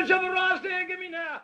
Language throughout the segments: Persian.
چپ راست گمینه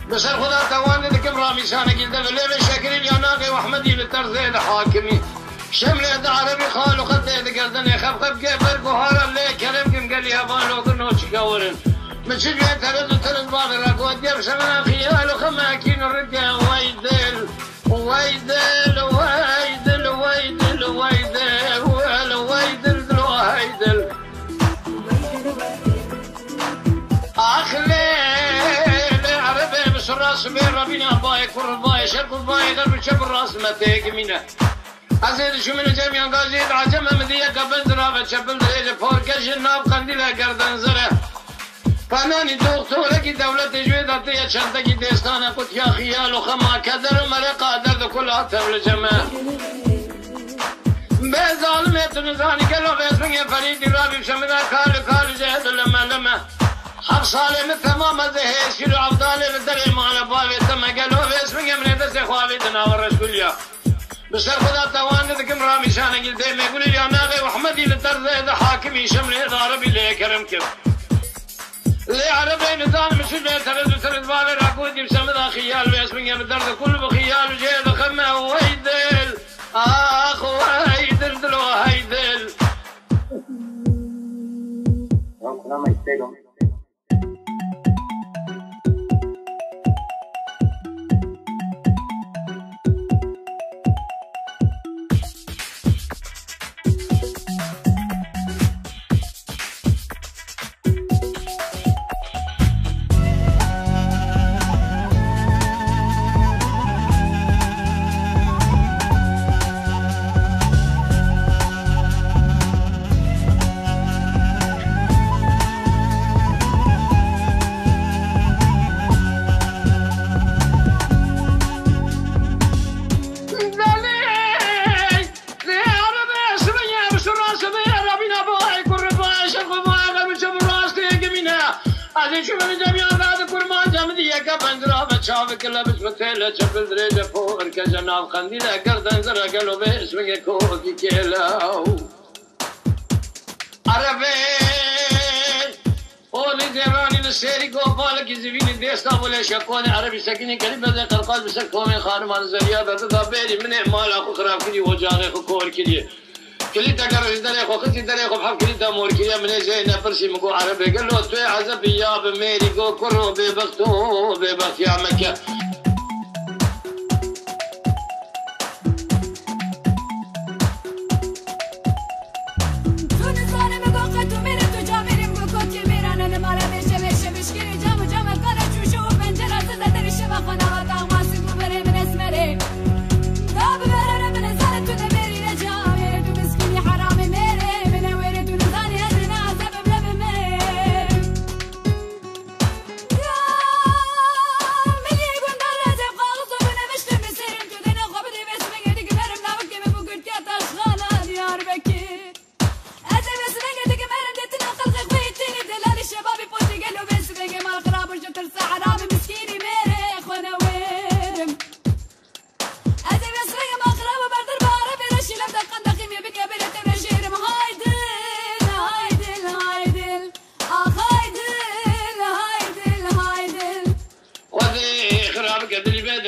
بسر خدا توانه دکم رامیشانه گلده ولی شکری لیاناقی و احمدی لطرزه حاکمی شمل اد عربی خالو خطه دگردن خب خب که برگوهارا لی کرم کم گلی هوان لوگر نوچی کورن مچل بیه ترد و ترد باغ رکو دیب شمنا خیال و خماکین رگه ویدل ویدل ویدل ویدل ویدل ویدل ویدل آخلی راس بين ربنا باي كل باي شرق باي غرب شب الراس ما تيجمينا أزيد شو من جميع قاعد عجم مدية قبل درابة شبل دريجة فوركش الناب قنديلا قردن زرع فناني دكتورة کی دولت تجوید أتيا شنطة کی دستانة قط يا خيال وخما كدر مرة قادر كل عتب الجماع بظالمة نزاني كلو باسمك فريد رابي بشمنا كال جهد لما حق صالح تمام زهيش كيلو عبدالي بالدري مالا بابي تم قالوا باسمك من دس خوابي تناور رسوليا بسر خدا توان ذكم رامي شانه قلت ما يقول لي انا غي واحمدي للدرز هذا حاكمي شمل هذا عربي ليه كرمكم ليه عربي نظام مش اللي ترد بابي راكودي بسمدا خيال باسمك بالدرز كل بخيال جيد خمه ويدل اخ ويدل دلو هيدل از شو من جميع داد قربان جمدی یک پنجره به چاو کلا بس بتله چپل درجه فور که جناب خندیده گردن زرا گلو به اسم کوکی کلاو عربه اونی زرانی نسری گوپال کی زمین دیستا بوله شکون عربی سکنی کلی بده قرقاز بسر قوم خانمان زریا داد دا بری من مال خو خراب کړي و جانه خو کور کړي کلی تا ګر دره خو ختی دره خو حق کلی تا مور کړي من زین پرسی مگو عربی گلو تو عذاب یا به میری گو کرو به بختو به بخت یا مکه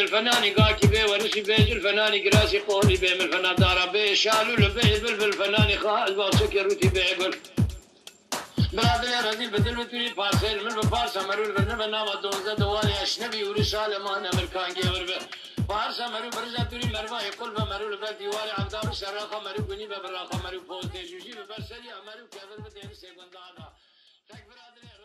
الفناني قاكي بي ورشي بيج الفناني قراسي قولي بي من الفنان دارا بي شالو لبي بالفناني خالص باوسكي روتي بي قول برادر يا رزيل بدل وتري بارسل من بارسا مرول برنامج نام دوزه دوالي اشنبي ورساله ما انا امريكان جيور بي بارسا مرول برزا تري مروا يقول بمرول بديوالي عمدار شراخه مرول بني ببراخه مرول بوتي جوجي ببرسلي مرول كبر بدي سيكون دادا تك برادر